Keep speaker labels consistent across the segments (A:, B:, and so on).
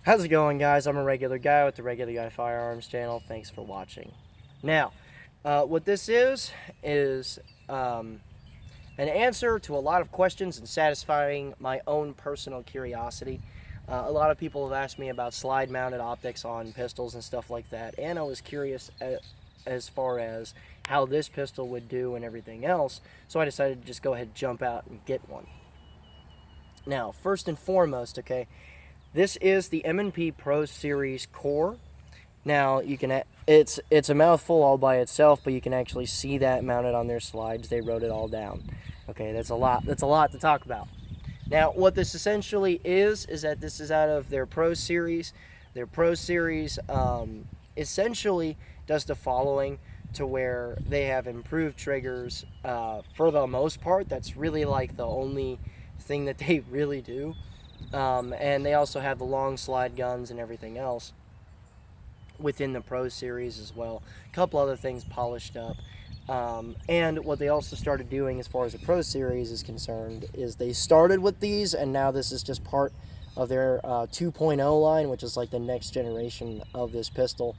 A: How's it going, guys? I'm a regular guy with the Regular Guy Firearms channel. Thanks for watching. Now, what this is an answer to a lot of questions and satisfying my own personal curiosity. A lot of people have asked me about slide-mounted optics on pistols and stuff like that, and I was curious as far as how this pistol would do and everything else, so I decided to just go ahead and jump out and get one. Now, first and foremost, okay, this is the M&P Pro Series C.O.R.E. Now, it's a mouthful all by itself, but you can actually see that mounted on their slides. They wrote it all down. Okay, that's a lot to talk about. Now, what this essentially is that this is out of their Pro Series. Their Pro Series essentially does the following, to where they have improved triggers for the most part. That's really like the only thing that they really do. And they also have the long slide guns and everything else within the Pro Series as well. A couple other things polished up. And what they also started doing as far as the Pro Series is concerned is they started with these, and now this is just part of their 2.0 line, which is like the next generation of this pistol,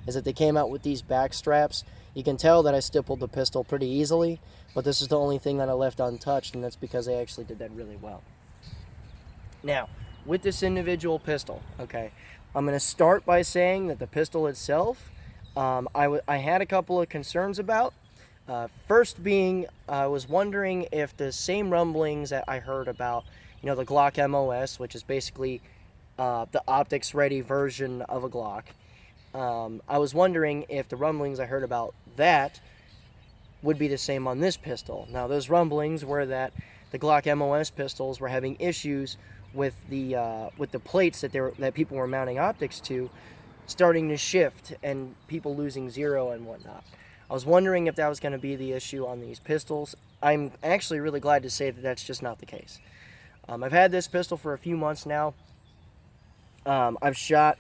A: is that they came out with these back straps. You can tell that I stippled the pistol pretty easily, but this is the only thing that I left untouched, and that's because they actually did that really well. Now, with this individual pistol, okay, I'm going to start by saying that the pistol itself, I had a couple of concerns about. First being, I was wondering if the same rumblings that I heard about, the Glock MOS, which is basically the optics-ready version of a Glock. I was wondering if the rumblings I heard about that would be the same on this pistol. Now, those rumblings were that the Glock MOS pistols were having issues with the plates that people were mounting optics to starting to shift and people losing zero and whatnot. I was wondering if that was going to be the issue on these pistols. I'm actually really glad to say that that's just not the case. I've had this pistol for a few months now. I've shot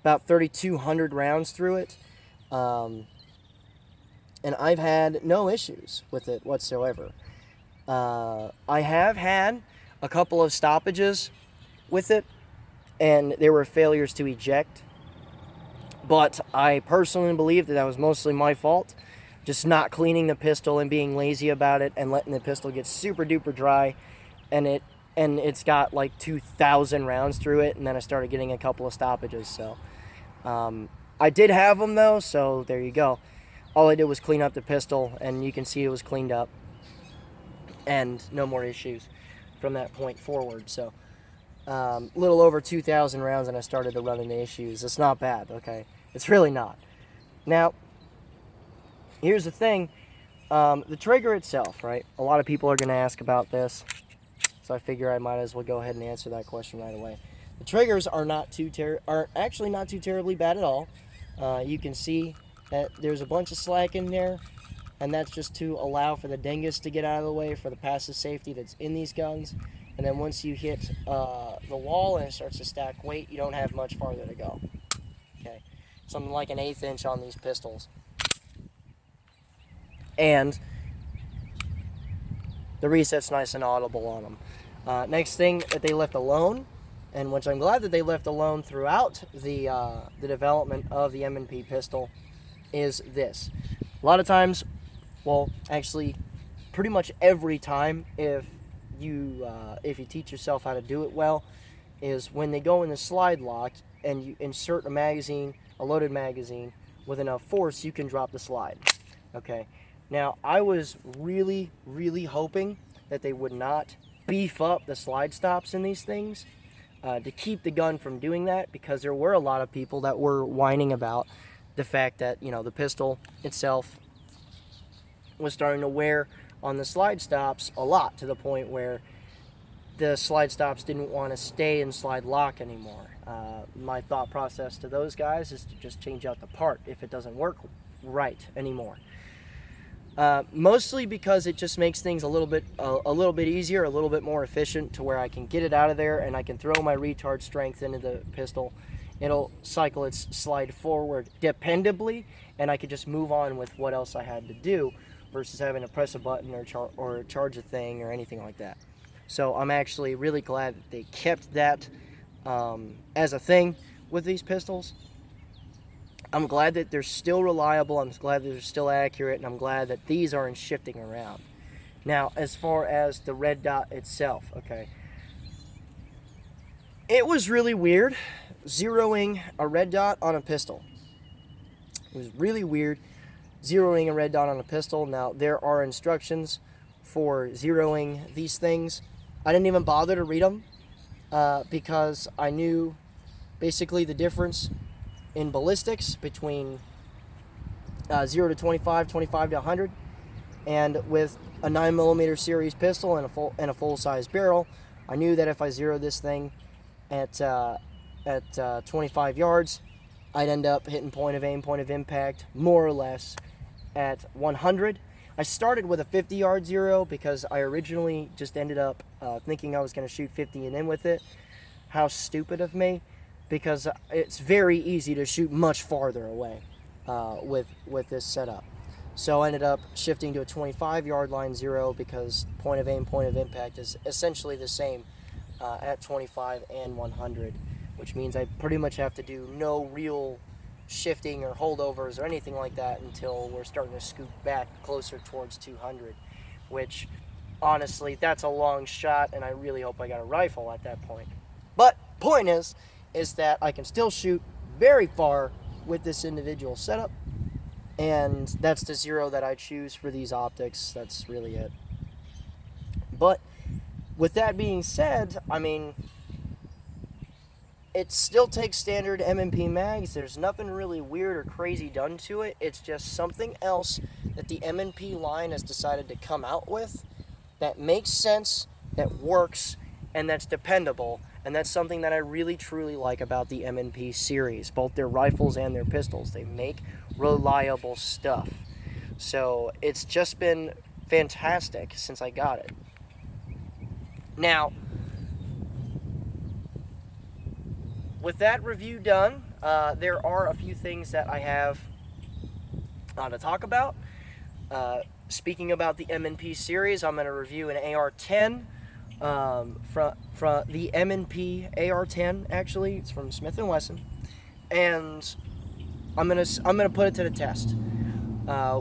A: about 3,200 rounds through it, and I've had no issues with it whatsoever. I have had a couple of stoppages with it, and there were failures to eject, but I personally believe that was mostly my fault, just not cleaning the pistol and being lazy about it and letting the pistol get super duper dry, and it's got like 2,000 rounds through it, and then I started getting a couple of stoppages. So I did have them though, so there you go. All I did was clean up the pistol, and you can see it was cleaned up and no more issues from that point forward. So a little over 2,000 rounds and I started to run into issues. It's not bad, okay? It's really not. Now, here's the thing. The trigger itself, right? A lot of people are going to ask about this, so I figure I might as well go ahead and answer that question right away. The triggers are actually not too terribly bad at all. You can see that there's a bunch of slack in there, and that's just to allow for the dingus to get out of the way for the passive safety that's in these guns. And then once you hit the wall and it starts to stack weight, you don't have much farther to go. Okay, something like an 1/8 inch on these pistols. And the reset's nice and audible on them. Next thing that they left alone, and which I'm glad that they left alone throughout the development of the M&P pistol, is this. A lot of times, well, actually, pretty much every time, if you teach yourself how to do it well, is when they go in the slide lock and you insert a loaded magazine with enough force, you can drop the slide. Okay. Now, I was really, really hoping that they would not beef up the slide stops in these things to keep the gun from doing that, because there were a lot of people that were whining about the fact that, the pistol itself was starting to wear on the slide stops a lot, to the point where the slide stops didn't want to stay in slide lock anymore. My thought process to those guys is to just change out the part if it doesn't work right anymore. Mostly because it just makes things a little bit easier, a little bit more efficient, to where I can get it out of there and I can throw my retard strength into the pistol. It'll cycle its slide forward dependably, and I could just move on with what else I had to do, versus having to press a button or charge a thing or anything like that. So I'm actually really glad that they kept that as a thing with these pistols. I'm glad that they're still reliable, I'm glad that they're still accurate, and I'm glad that these aren't shifting around. Now, as far as the red dot itself, okay, it was really weird zeroing a red dot on a pistol. It was really weird zeroing a red dot on a pistol. Now, there are instructions for zeroing these things. I didn't even bother to read them because I knew basically the difference in ballistics between 0 to 25, 25 to 100, and with a 9mm series pistol and a full-size barrel, I knew that if I zeroed this thing at 25 yards, I'd end up hitting point of aim, point of impact, more or less at 100. I started with a 50-yard zero because I originally just ended up thinking I was going to shoot 50 and in with it. How stupid of me, because it's very easy to shoot much farther away with this setup. So I ended up shifting to a 25-yard line zero because point of aim, point of impact is essentially the same at 25 and 100, which means I pretty much have to do no real shifting or holdovers or anything like that until we're starting to scoot back closer towards 200, which honestly, that's a long shot, and I really hope I got a rifle at that point. But point is that I can still shoot very far with this individual setup, and that's the zero that I choose for these optics. That's really it. But with that being said, I mean, it still takes standard M&P mags. There's nothing really weird or crazy done to it. It's just something else that the M&P line has decided to come out with that makes sense, that works, and that's dependable. And that's something that I really truly like about the M&P series, both their rifles and their pistols. They make reliable stuff. So it's just been fantastic since I got it. Now, with that review done, there are a few things that I have to talk about. Speaking about the M&P series, I'm going to review an AR-10 from the M&P AR-10. Actually, it's from Smith & Wesson, and I'm gonna put it to the test.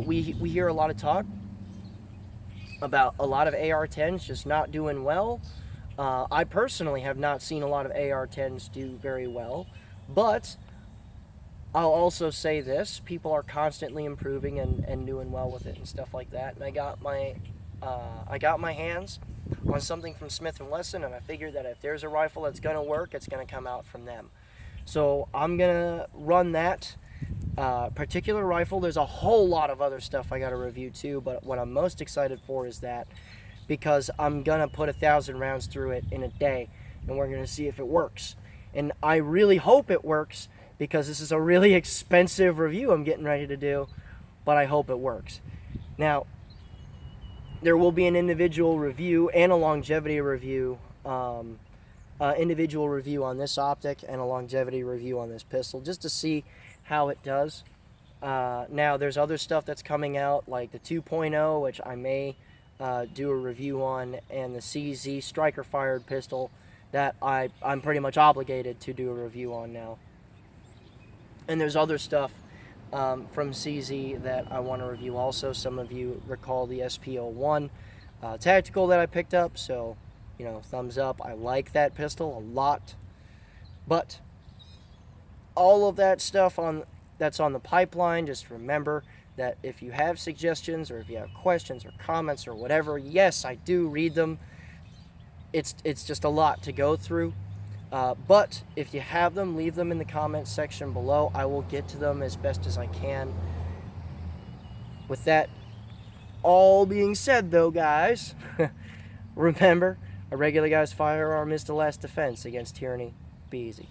A: We hear a lot of talk about a lot of AR-10s just not doing well. I personally have not seen a lot of AR-10s do very well, but I'll also say this: people are constantly improving and doing well with it and stuff like that. And I got my hands on something from Smith & Wesson, and I figured that if there's a rifle that's gonna work, it's gonna come out from them. So I'm gonna run that particular rifle. There's a whole lot of other stuff I gotta review too, but what I'm most excited for is that, because I'm gonna put 1,000 rounds through it in a day, and we're gonna see if it works. And I really hope it works, because this is a really expensive review I'm getting ready to do, but I hope it works. Now, there will be an individual review and a longevity review, individual review on this optic and a longevity review on this pistol, just to see how it does. Now, there's other stuff that's coming out, like the 2.0, which I may do a review on, and the CZ striker-fired pistol that I'm pretty much obligated to do a review on now. And there's other stuff from CZ that I want to review also. Some of you recall the SP01 tactical that I picked up, so, you know, thumbs up. I like that pistol a lot. But all of that stuff that's on the pipeline, just remember that if you have suggestions or if you have questions or comments or whatever, yes, I do read them. It's just a lot to go through. But if you have them, leave them in the comments section below. I will get to them as best as I can. With that all being said, though, guys, remember, a regular guy's firearm is the last defense against tyranny. Be easy.